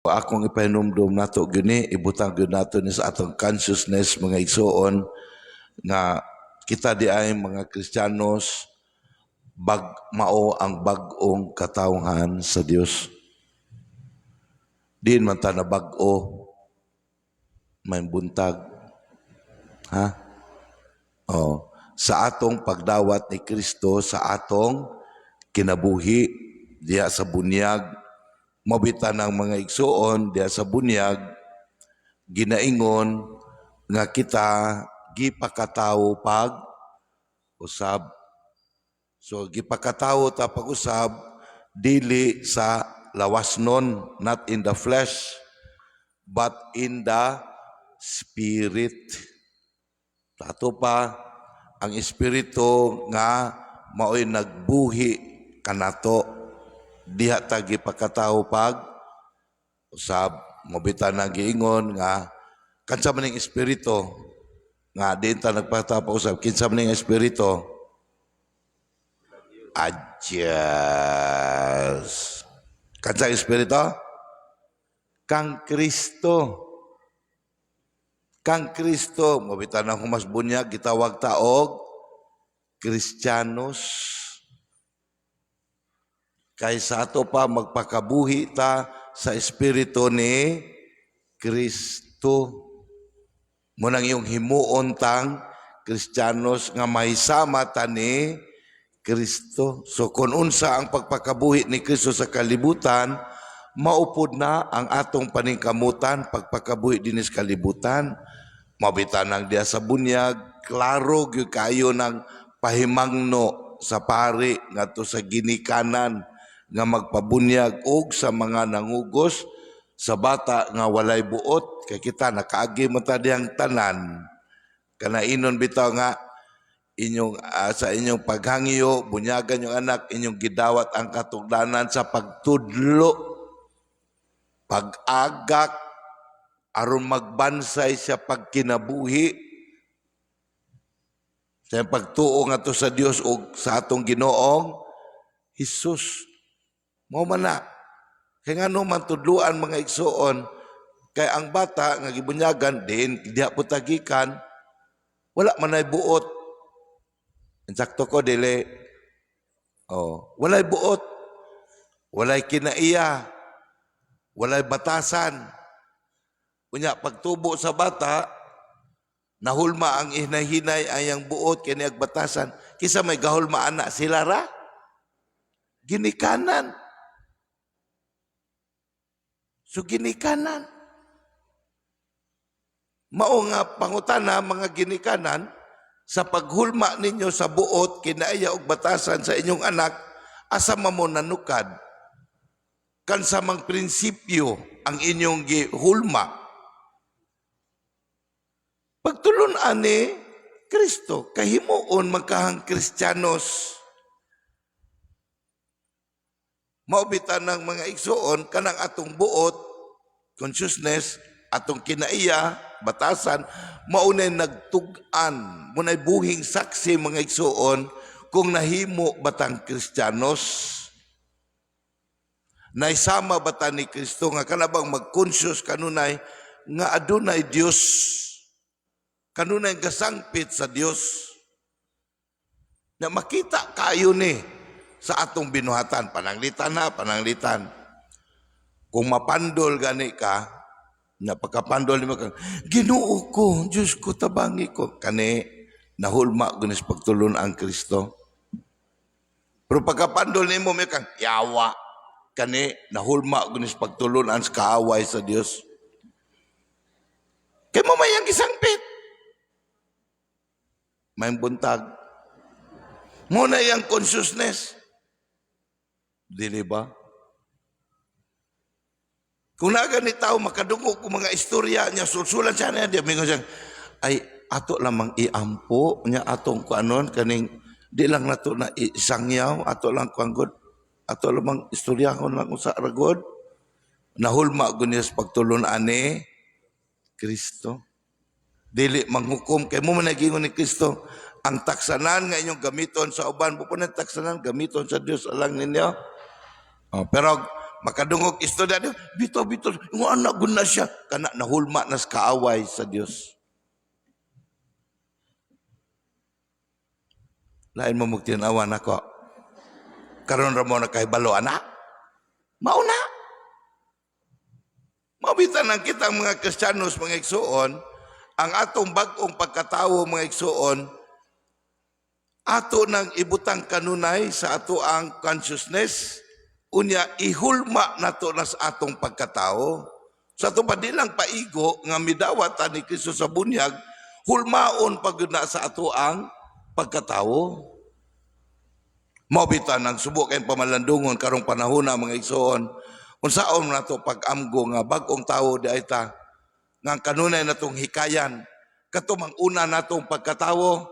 Akong ipahinumdum nato gini, ibutang gyud nato ni sa atong consciousness mga igsoon nga kita di ay mga Kristiyanos mao ang bag-ong katawhan sa Dios. Diin man ta na bag-o may buntag. Ha? Oh, sa atong pagdawat ni Kristo sa atong kinabuhi diya sa bunyag, mabitan ng mga igsoon diya sa bunyag, ginaingon nga kita gipakatawo pag usab. So gipakatawo ta pag usab dili sa lawasnon, not in the flesh but in the spirit. Tato pa ang espiritu nga mao'y nagbuhi kanato, diha ta gipakatawo pag usab. Mabitan na giingon nga kansa man ning espiritu nga diin ta nagpakatawo pag usab, kinsa man ning espiritu? Adyas. Kansa espiritu? Kang Kristo. Kang Kristo, mabitan na humas bunyag, gitawag ta og Kristiyanos. Kaysa ato pa magpakabuhi ta sa espiritu ni Kristo. Munang yung himuon tang Kristiyanos nga mahisama ta ni Kristo. So kung unsa ang pagpakabuhi ni Kristo sa kalibutan, maupod na ang atong paningkamutan pagpakabuhi din sa kalibutan. Mabitan ng diya sa bunyag, klaro gyud kayo ng pahimangno sa pari ngadto sa ginikanan nga magpabunyag og sa mga nangugos sa bata nga walay buot, kay kita nakaagi mo ta diyang tanan. Kanainon bitaw nga inyong sa inyong paghangyo bunyagan yung anak, inyong gidawat ang katugdanan sa pagtudlo, pag-agak aron magbansay sa pagkinabuhi, sa pagtuo nga to sa Dios o sa atong Ginoong Hesus. Mao man na kay ngano man tudluan mga igsoon, kay ang bata nga gibunyagan din diha putagikan wala man ay buot. Insakto ko dili. Oh, walay buot, walay kinaiya, walay batasan. Unya pagtubo sa bata, nahulma ang hinahinay ayang buot kini agbatasan. Kisa may gahulma anak sila ra ginikanan. So ginikanan. Mao nga pangutana mga ginikanan, sa paghulma ninyo sa buot kinaiya og batasan sa inyong anak, asa mo nanukad? Kansa mang prinsipyo ang inyong gihulma? Pagtulon ani Kristo, kahimuon magkahang Kristiyanos. Maubitan ng mga igsoon kanang atong buot, consciousness, atong kinaiya, batasan, maunay nagtugan, munay buhing saksi mga igsoon kung nahimo batang Kristiyanos. Naisama bata ni Kristo nga kanabang mag-conscious kanunay nga adunay Dios, kanunay gasangpit sa Dios, na makita kayo ni sa atong binuhatan. Pananglitan na, pananglitan. Kung mapandol gani ka, na pagkapandol ni mo ka, Ginoo ko, Diyos ko, tabangi ko. Kani, nahulma gunis pagtulon ang Kristo. Pero pagkapandol ni mo, may kang yawa. Kani, nahulma gunis pagtulon ang kaaway sa Dios. Kaya mo mayang gisangpit. May buntag. Muna yung consciousness. Dili ba? Kung nagani tao makadungog kung mga istorya niya, sulsulan siya niya, di mingon siya, ay ato lamang iampo niya atong kuanon kaning di lang nato na isangyaw, ato lang kuanggod, ato lamang istoryahon lang sa ragod. Nahulma gunis pagtulon ani Kristo. Dili manghukom kay mo man nagingon ni Kristo, ang taksanan nga inyong gamiton sa uban, bupunan taksanan gamiton sa Dios alang ninyo. Pero makadungog istorya niyo, bito, yung anak guna siya, kana nahulma nas kaaway sa Dios. Lain mo magtinawa nako. Karon ra mo na kahibalo anak. Mauna. Mabitan ang kitang mga Kristiyanos, mga igsuon, ang atong bag-ong pagkatawo, mga igsuon, ato nang ibutang kanunay sa ato ang consciousness, unya ihulma nato na sa atong pagkatao. Sa ato pa di lang paigo nga midawat ni Kristo sa bunyag, hulmaon pag na sa ato ang pagkatao. Mabitan ang subok kayong pamalandungon karong panahon na mga igsoon. Unsaon nato pag-amgo nga bag-ong tawo di ay ta nga kanunay natong hikayan katumang una natong pagkatawo.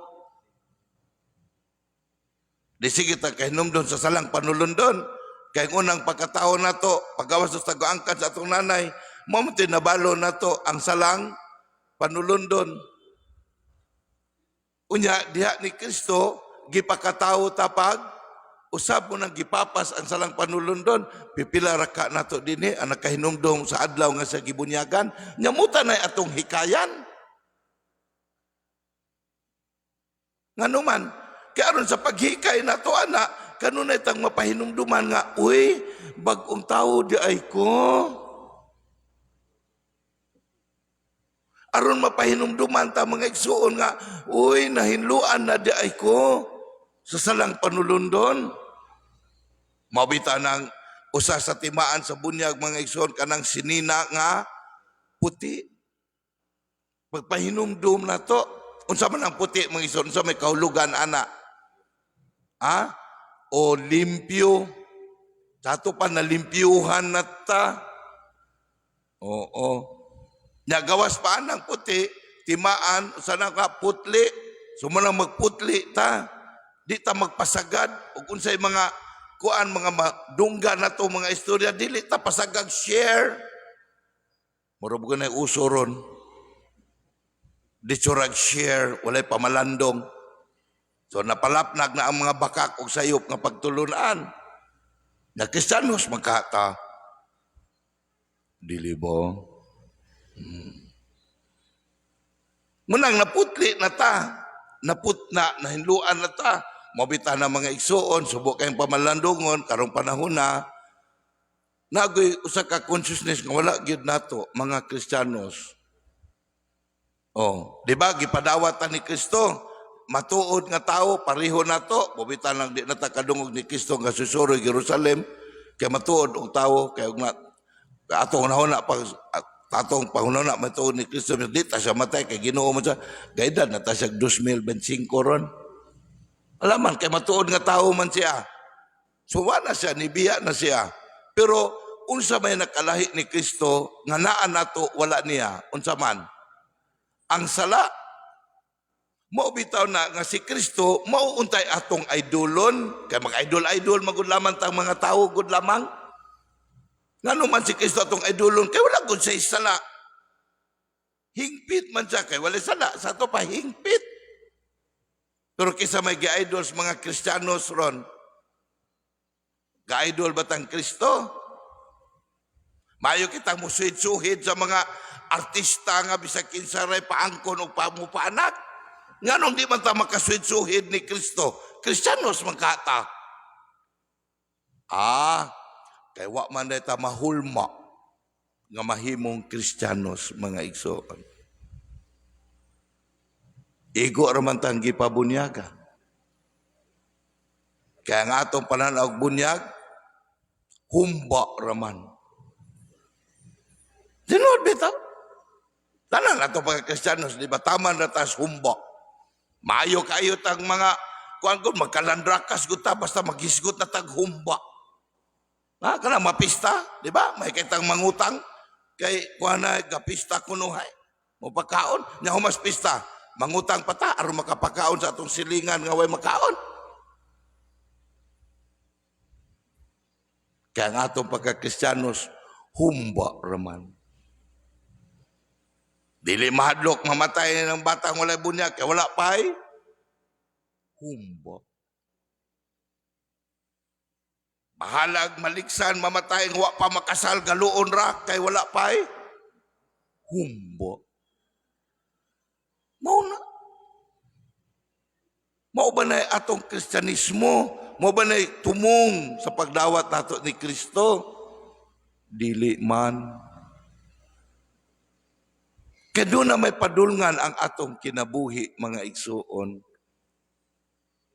Di sige ta kahinumdon sa salang panulundon kay unang pagkatawo nato paggawas sa tagoangkan sa atong nanay mao mo tinabalo nato ang salang panulundon. Unya diha ni Kristo gipakatawo tapag usab mo nang gipapas ang salang panulundon, pipila ra ka nato dinhi ang nakahinumdom sa adlaw nga sa gibunyagan, nyamuta na atong hikayan. Nganuman, kay aron sa paghikay nato ana, kanunay tang mapahinumduman nga, uy, bag-ong tawo di ay ko. Aron mapahinumduman ta mga igsuon nga, uy, nahinluan na di ay ko sa salang panulundon. Mabita ng usa sa timaan sa bunyag mga igsoon kanang sinina nga puti. Pagpahinumdum na to, unsa man ang puti mga igsoon, unsa may kahulugan ana? Ha? O limpyo. Dato pa na limpyuhan na ta. Oo. Nagawas pa ng puti, timaan, usa na ka putli. Sumanang magputli ta. Di ta magpasagad ug unsay mga kuan mga dungga na to mga istorya dili ta pasagag share. Murag ko na usoron. Di surag share, walay pamalandong. So napalapnag na ang mga bakak og sayop nga pagtulunan. Na Kristiyanos magkata. Dili ba? Munang naputli na ta. Naputna, nahinluan na ta. Mabita na mga igsuon, subok kayong pamalandungon, karong panahon na, nagoy usa ka consciousness nga wala gyud nato mga Kristiyanos. Oh, di ba gipadawat ta ni Kristo, matuod nga tawo pareho nato, mabita lang di nata kadungog ni Kristo nga susuroy Jerusalem, kay matuod og tawo kay nga atong nahuna pag tatong panghuna matuod ni Kristo di ta siya matay kay Ginoo man siya, gaydan na ta siya 2025 ron. Alaman, kay matuod nga tao man siya. Suwa na siya, nibiya na siya. Pero, unsa may nakalahi ni Kristo, nga naan nato, wala niya. Unsa man. Ang sala, maubitaw na nga si Kristo, mauuntay atong idolon. Kay mag-idol-idol, magud lamang tang mga tao, gud lamang. Nga naman si Kristo atong idolon, kay wala gud siya sala. Hingpit man siya, kay wala sala. Sa to pa, hingpit. Pero kisa may ga-idol sa mga Kristiyanos ron, ga-idol ba tang Kristo? Mayo kitang musuhid-suhid sa mga artista nga bisag kinsaray paangkon o pamupaanak. Nga nung di man ta makasuhid-suhid ni Kristo, Kristiyanos man kata. Kay wa man ta mahulma nga mahimong Kristiyanos mga igsoon. Igo raman tang gipabunyaga. Kaya nga atong pananaw bunyag, humba raman. Tinuod bitaw. Tanan ato pagka Kristiyanos, di ba taman na tas humba. Maayo kayo tang mga kuan ko magkalandrakas gud ta basta maghisgot na tag humba. Kana mapista, di ba? May kitang mangutang kay kuan na gapista kunuhay. Mo pagkaon, nya humas pista. Mangutang pa ta aron makapakaon sa atong silingan nga way makaon. Kaya nga atong pagka-Kristiyanos, humba raman. Dili mahadlok mamatay ng batang walay bunyag kaya wala pay humba. Mahalag maliksan mamatay nga wa pa makasal galuon ra kay wala pa humbo. Mao na. Mao ba na atong Kristyanismo? Mao ba na tumong sa pagdawat nato ni Kristo? Dili man. Kaya doon na may padulngan ang atong kinabuhi, mga igsuon.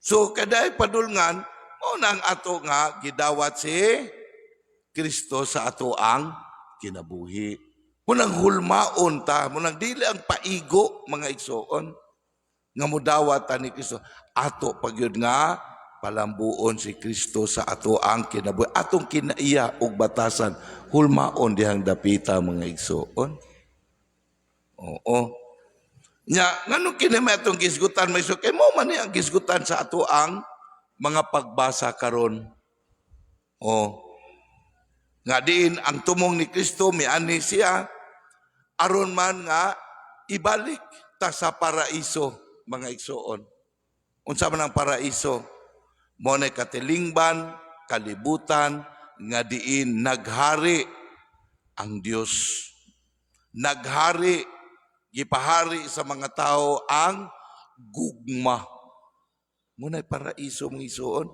So, kada padulngan, mao na ang ato nga gidawat si Kristo sa ato ang kinabuhi. Munang hulmaon ta, munang dili ang paigo, mga igsuon, nga mudawat ta ni Kristo. Ato pagyud nga palambuon si Kristo sa ato ang kinabuhi. Atong kinaiya og batasan, hulmaon dihang dapita, mga igsuon. Oo. Nya, ngano kini may atong gisgutan, may kay mo man ni ang gisgutan sa ato ang mga pagbasa karon. Nga diin ang tumong ni Kristo miani siya aron man nga ibalik ta sa paraiso, mga igsuon. Unsa man ang paraiso? Mao nay katilingban, kalibutan nga diin naghari ang Dios. Naghari, gipahari sa mga tao ang gugma. Muna paraiso mga igsuon.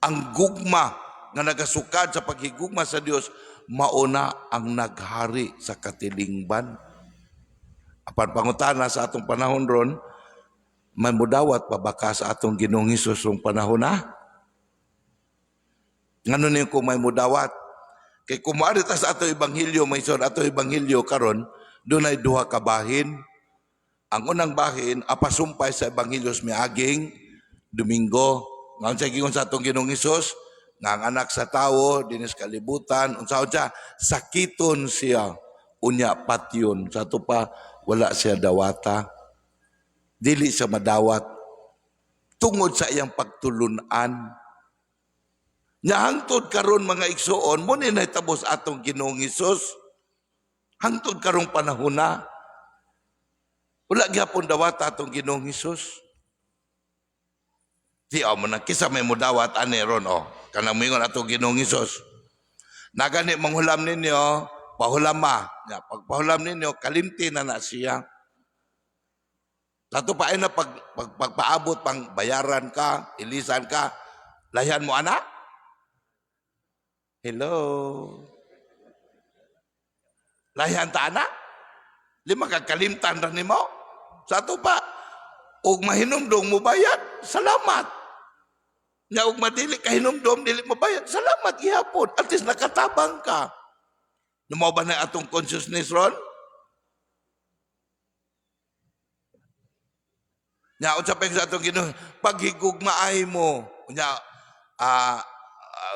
Ang gugma nga nagasukad sa paghigugma sa Dios, mauna ang naghari sa katilingban. Apan pangutana sa atong panahon ron, may mudawat pa baka sa atong Ginoong Hesus rong panahon na? Ngano niyo kung may mudawat? Kay kumari ta sa atong ebanghelyo, may son atong ebanghelyo karon, doon ay duha ka bahin. Ang unang bahin, apasumpay sa ebanghelyo miaging Domingo. Ngayon sa gingon sa atong Ginoong Hesus, nga ang anak sa tawo, dinis kalibutan, unsaon siya, sakiton siya, unya patyon. Sa ito pa, wala siya dawata. Dili siya madawat. Tungod sa iyang pagtulunan. Nya hangtod karon mga igsuon, mo ni nahitabos atong Ginoong Hesus. Hangtod karong panahon na. Wala gyapon dawat atong Ginoong Hesus. Di mo na kisa may mudawat ani ron kanang mingon atong Ginoong Hesus. Nagani manghulam ninyo, pahulama. Ya, pagpahulam ninyo, kalimti na siya. Lato pa ay na pagpaabot pang bayaran ka, ilisan ka, layan mo anak? Hello? Layan ta anak? Lima kagkalimtan rin mo? Sa ito pa, og mahinumdong mo bayad, salamat. Nga og madili kahinumdom, dili mo bayad, salamat gihapon. At least nakatabang ka. Lumaw ba na atong consciousness ron? Nya unsa pa sa atong Ginoo, paghigugmaay mo. Nya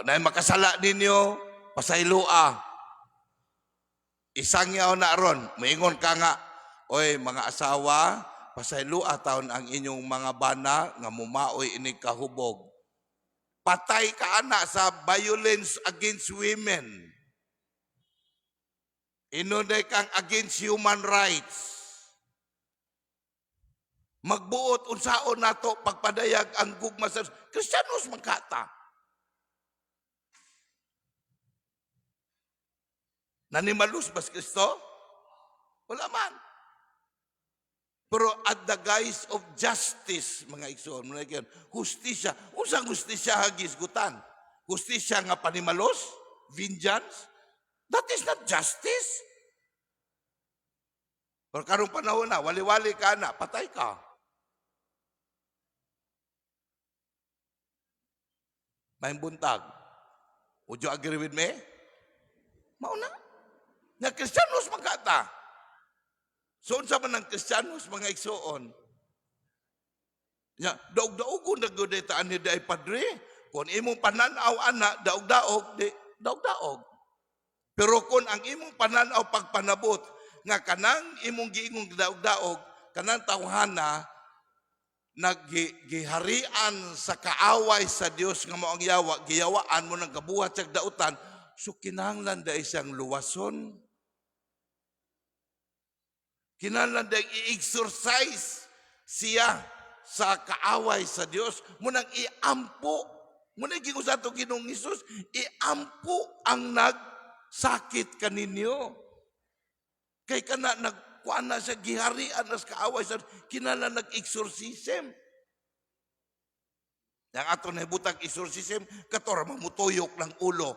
na makasala ninyo, pasayloa. Isang yaw na ron, moingon ka nga, oy mga asawa, pasayloa taon ang inyong mga bana nga mumaoy ini kahubog. Patay ka ana sa violence against women. Inunay kang against human rights. Magbuot unsaon nato pagpadayag ang gugma sa Kristiyanos magkata. Nanimalus bas Kristo? Wala man. Pero at the guise of justice, mga igsoon, hustisya. Unsang hustisya hagisgutan? Hustisya nga panimalos? Vengeance? That is not justice. Pero karong panahon na, wali-wali ka na, patay ka. May buntag. Would you agree with me? Mauna. Nga Kristiyanos magkata. So, unsa man ang Kristiyanos, mga igsoon? Daog-daogon nagdudetaan ni Day Padre. Kung imong pananaw, anak, daog-daog, daog-daog. Pero kung ang imong pananaw pagpanabot, nga kanang imong giingong daog-daog, kanang tawhana, naggiharian sa kaaway sa Dios nga mao ang yawa, giyawaan mo ng kabuhat sa dautan, so kinahanglan dai siyang luwason. Kinahanglan dai i-exercise siya sa kaaway sa Dios, munang iampo Muna gingon sa ato Ginoong Hesus, iampo ang nagsakit kaninyo. Kay kana nagkuan na siya giharian as kaaway sa kinala nag-exorcism. Yang ato na butang exorcism, katora mamutuyok ng ulo.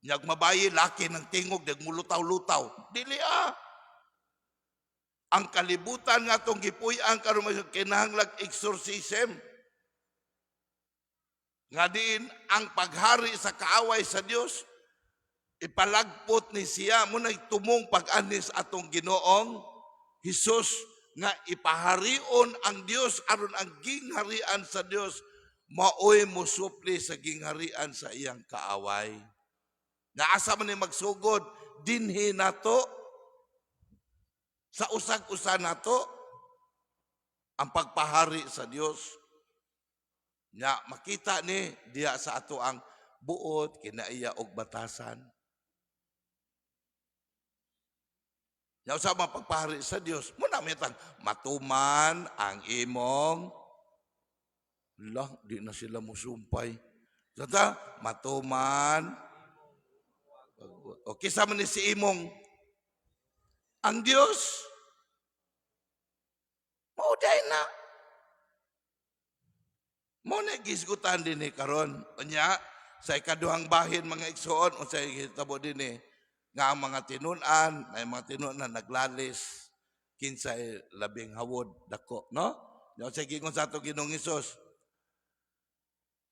Nyag mabayi, laki ng tingog, nagmulutaw-lutaw. Dili Ang kalibutan nga itong gipuy-an karon kinahanglag exorcism. Nga din ang paghari sa kaaway sa Dios ipalagpot ni siya muna tumong pag-anis atong Ginoong Hesus nga ipaharion ang Dios aron ang gingharian sa Dios maoy musupli sa gingharian sa iyang kaaway. Naasa man ni magsugod dinhi nato sa usag-usa nato ang pagpahari sa Dios. Nya makita ni diya sa ato ang buot kinaiya og batasan. Nya usa man pagpahari sa Dios, muna mitang matuman ang imong di na sila musumpay. Sata matuman. O kisa man ni si imong ang Dios, mauday na. Muna gisgutan din ni karon. Anya, sa ikaduhang bahin mga igsoon, o sa hitabo din nga ang mga tinunan, may mga tinunan naglalis, kinsay labing hawod, dako, no? O sa gingon sa ato Ginoong Hesus,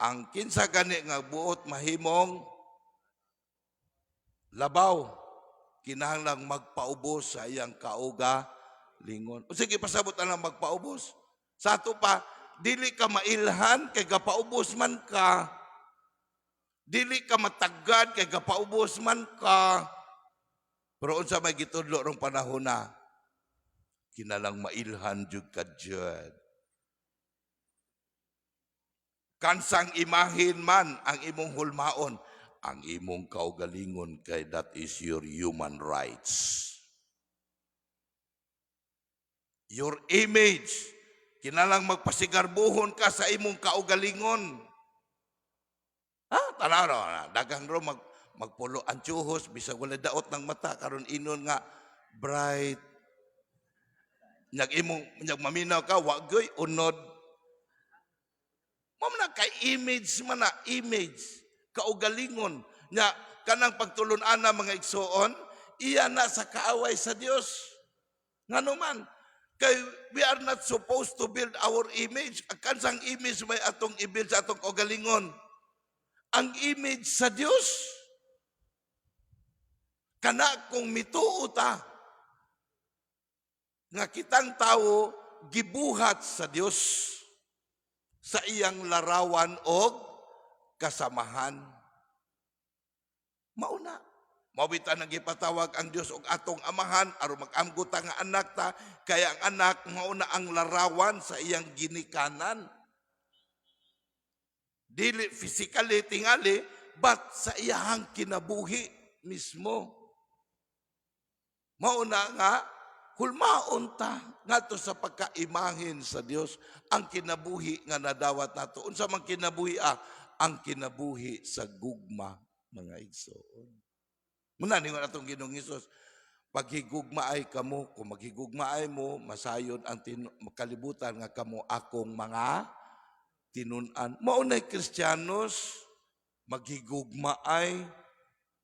ang kinsa gani nga buot mahimong labaw, kinahanglang magpaubos sa iyang kaugalingon. O sige, pasabot na lang magpaubos. Sa ato pa, dili ka mailhan kay gapaubos man ka. Dili ka matagad kay gapaubos man ka. Pero unsa may gitudlo rong panahon na, kinalang mailhan jud ka jud. Kansang imahin man ang imong hulmaon, ang imong kaugalingon kay that is your human rights. Your image, kinalang magpasigarbuhon ka sa imong kaugalingon. Tanaw na, dagang ro magpulo ang tsuhos, bisag wala daot ng mata, karon inon nga, bright. Nyag maminaw ka, wagoy, unod. Mamna kay image man na, image. Kaugalingon nya kanang pagtulon-ana mga igsoon iya na sa kaaway sa Dios nganuman kay we are not supposed to build our image. Kansang image may atong i-build sa atong kaugalingon? Ang image sa Dios. Kana kung mituo ta nga kitang tao gibuhat sa Dios sa iyang larawan og kasamahan. Mauna. Mawita nang gipatawag ang Dios og atong amahan aron mag-amgot nga anak ta kaya ang anak mauna ang larawan sa iyang ginikanan. Dili physically tingali but sa iyang kinabuhi mismo. Mauna nga hulmaon ta ngadto sa pagkaimahin sa Dios ang kinabuhi nga nadawat nato. Unsa man kinabuhi ang kinabuhi sa gugma mga igsoon. Muna ningon atong Ginoong Hesus, paghigugmaay kamo, kung maghigugmaay mo, masayon ang kalibutan nga kamo akong mga tinunan. Maunay Kristiyanos, maghigugmaay,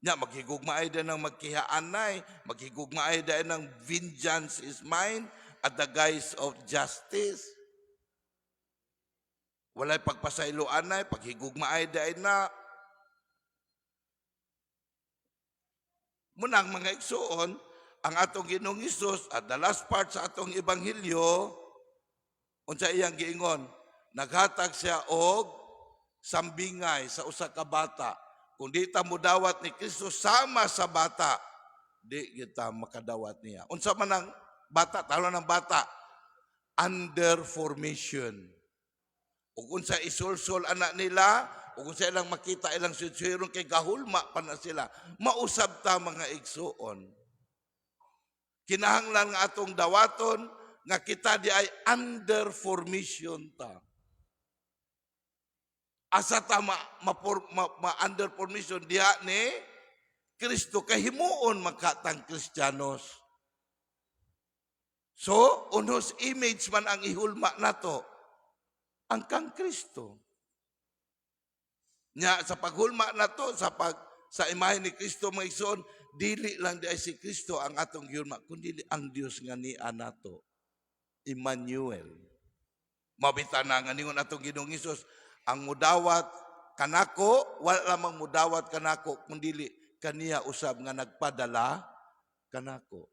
maghigugmaay din ng magkihaanay, maghigugmaay din ng vengeance is mine at the guise of justice. Walay pagpasayloan na, paghigugmaay dahil na. Munang mga igsoon, ang atong Ginoong Hesus at the last part sa atong ebanghelyo, unsa iyang giingon, naghatag siya og sambingay sa usa ka bata. Kung di ta mudawat ni Kristo sama sa bata, di kita makadawat niya. Unsa man ang bata, talo ng bata, under formation. O kung sa isulsol anak nila, o kung sa ilang makita ilang sitsuirong kay gahulma pa na sila, mausab ta mga igsoon. Kinahanglan nga atong dawaton, nga kita di ay under formation ta. asa ta under permission diha ni Kristo kay himuon makatang Kristiyanos. So, unos image man ang ihulma nato ang kang Kristo. Nya sa paghulma nato sa imahe ni Kristo mga igsoon, dili lang di ay si Kristo ang atong gihulma, kundi ang Dios nga niya nato. Emmanuel. Mabita na nga ningon atong Ginoong Hesus, ang mudawat kanako, wala lamang mudawat kanako, kundi kaniya usab nga nagpadala kanako.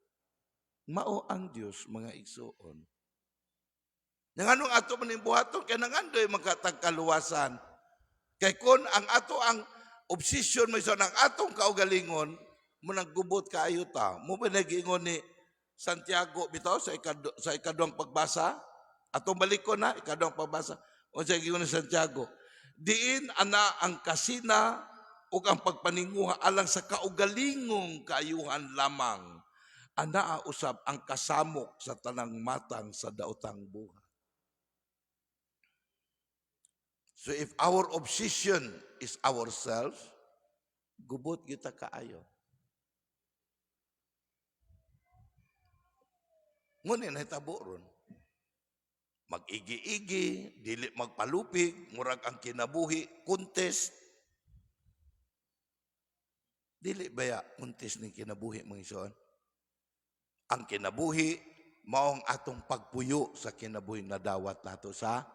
Mao ang Dios mga igsoon. Nanganong ato manimbuhaton kay nangandoy magkatagkaluwasan. Kay kun ang ato ang obsession mo ng atong kaugalingon, mo naggubot kaayo ta. Mo pinagingon ni Santiago bitaw sa ikaduhang pagbasa, atong balikon na ikaduhang pagbasa. O sa gingon ni Santiago, diin ana ang kasina o ang pagpaninguha alang sa kaugalingong kaayuhan lamang. Ana usab ang kasamok sa tanang matang sa daotang buhay. So if our obsession is ourselves, gubot kita kaayo. Ngunit nahitabo ron. Mag-igi-igi, dili magpalupig, murag ang kinabuhi, contest. Dili baya contest ni kinabuhi mga igsoon? Ang kinabuhi, maong atong pagpuyo sa kinabuhi na dawat nato sa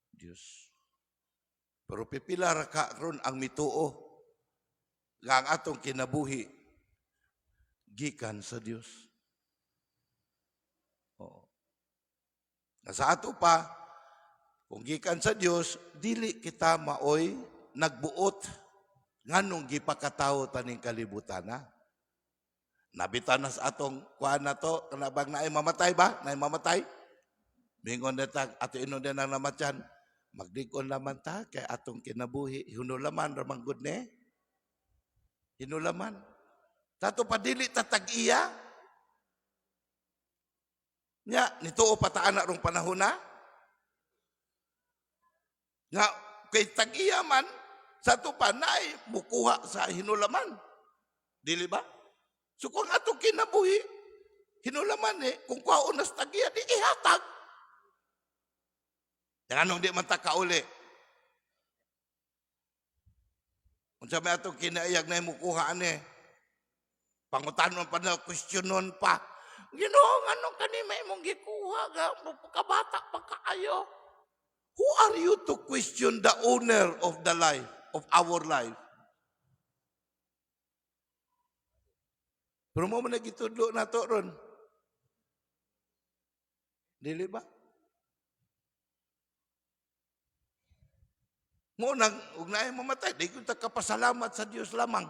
Diyos. Pero pipila ra ka ron ang mituo nga ang atong kinabuhi gikan sa Diyos. Oo. Sa ato pa, kung gikan sa Diyos, dili kita maoy nagbuot nganong gipakatawo taning kalibutan na. Nabitan na sa atong kuha na to, kanabang naay mamatay ba? Naay mamatay? Mingon na ta, ato inon din ang namatyan. Magdigon naman ta, kay atong kinabuhi. Hinulaman, ramang good ne? Hinulaman. Tato padili tatag-iya. Nya, nituo pataan na rong panahon na. Nga, kay tag-iya man, sa to pa, naay mukuha sa hinulaman. Dili ba? So kung atong kinabuhi, hinulaman kung kwaon na sa tag-iya, di ihatag. Yang anong di man ta kauli. Kung sa may atong kinaiyag na imukuhaan pangutanon pa na, questionon pa. Ginoo, anong kanima imong gikuha, kabata pa kaayo. Who are you to question the owner of the life, of our life? Pero mo man nagitudlo na to ron. Dili ba? Mo nang ugnaay mamatay, di ko ta kapasalamat sa Dios lamang.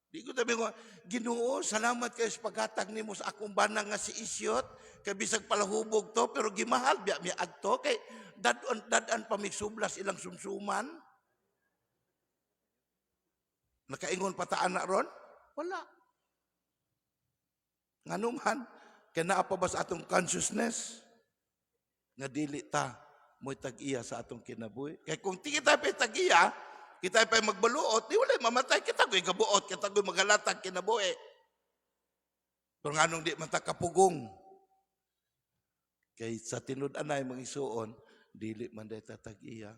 Di ko tabi ko, Ginoo, salamat kayo sa paghatag nimo sa akong banang nga si Isyot, kay bisag palahubog to, pero gimahal biya mi adto kay dadan pa migsublas ilang sumsuman. Nakaingon pataan na ron? Wala. Nganuman, kaya naapa ba sa atong consciousness nga dili ta mo'y tag-iya sa atong kinabuhi. Kaya kung kita pa tag-iya, kita pa magbaluot, di wala mamatay, kita ko'y gabuot, kita ko'y magalatag kinabuhi. Pero nga nung di man ta kapugong, kay sa tinud-anay mga isuon, dili man day ta tag-iya.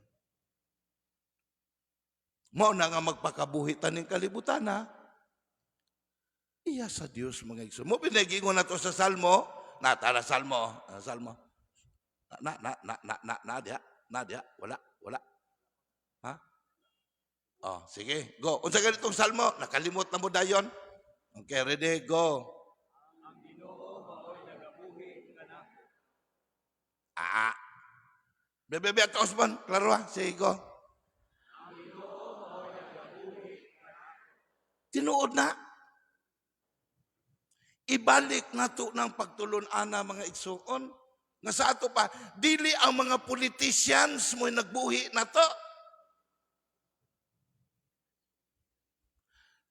Mao na nga magpakabuhi taning kalibutan na, iya sa Diyos mga igsoon. Mo pinagingon na to sa Salmo, natala Salmo, Salmo. Nadia, wala. Ha? Oh, sige, go. Unsa ganitong Salmo? Nakalimot na mo dayon. Okay, ready, go. Ang Ginoo mao'y nagabuhi kanako. Bebe at Osman, klaro ha? Sige, go. Ang Ginoo mao'y nagabuhi kanako. Tinuod na. Ibalik na to ng pagtulon-ana mga igsuon. Nga sa ato pa, dili ang mga politicians mo'y nagbuhi na to.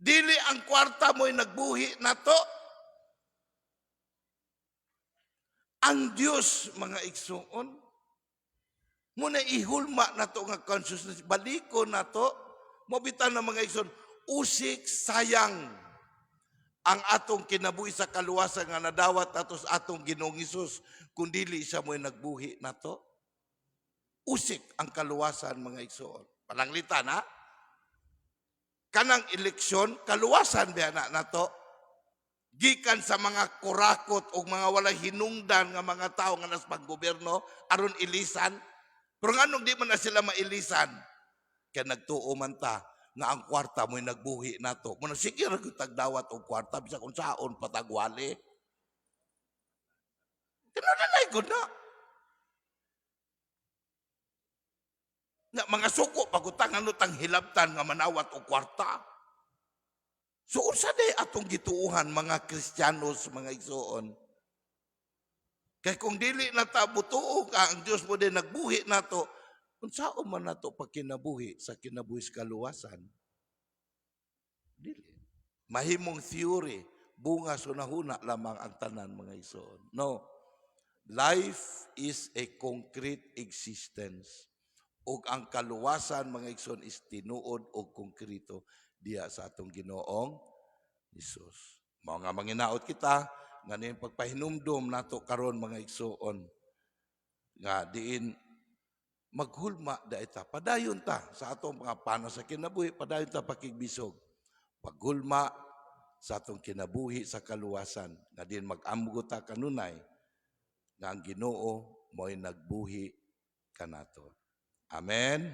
Dili ang kwarta mo'y nagbuhi na to. Ang Diyos mga igsuon. Muna ihulma na to nga consciousness, baliko na to, mabitan na mga igsoon, usik sayang ang atong kinabuhi sa kaluwasan nga nadawat atos atong Ginoong Hesus, kung dili siya mo'y nagbuhi na to. Usik ang kaluwasan mga igsoon. Palanglitan ha? Kanang eleksyon, kaluwasan ba na to? Gikan sa mga kurakot o mga walay hinungdan nga mga tao nga nas paggobyerno, aron ilisan. Pero nga nung di man na sila mailisan, kaya nagtuo man ta nga ang kwarta mo'y nagbuhi na to. Muna sige rin tagdawat o kwarta, bisa kung saon patagwali. Kinanalay ko na. Na mga suko, pagutang ano tang hilabtan nga manawat o kwarta. So, unsa day atong gituuhan mga Kristiyanos, mga igsoon? Kaya kung dili na ta butuo ka, ang Diyos mo din nagbuhi na to, unsao man na to pagkinabuhi sa kinabuhi sa kaluwasan? Dili. Mahimong theory, bunga sunahuna lamang ang tanan mga igsoon. No. Life is a concrete existence. Ug ang kaluwasan mga igsoon is tinuod og konkreto diya sa atong Ginoong Hesus. Mao nga manginaot kita nga ning pagpahinumdom nato karon mga igsoon nga diin maghulma da ita, padayon ta sa atong mga panos sa kinabuhi, padayon ta pakigbisog, paghulma sa atong kinabuhi sa kaluwasan nga diin mag-amgo ta kanunay nga ang Ginoo mo'y nagbuhi kanato. Amen.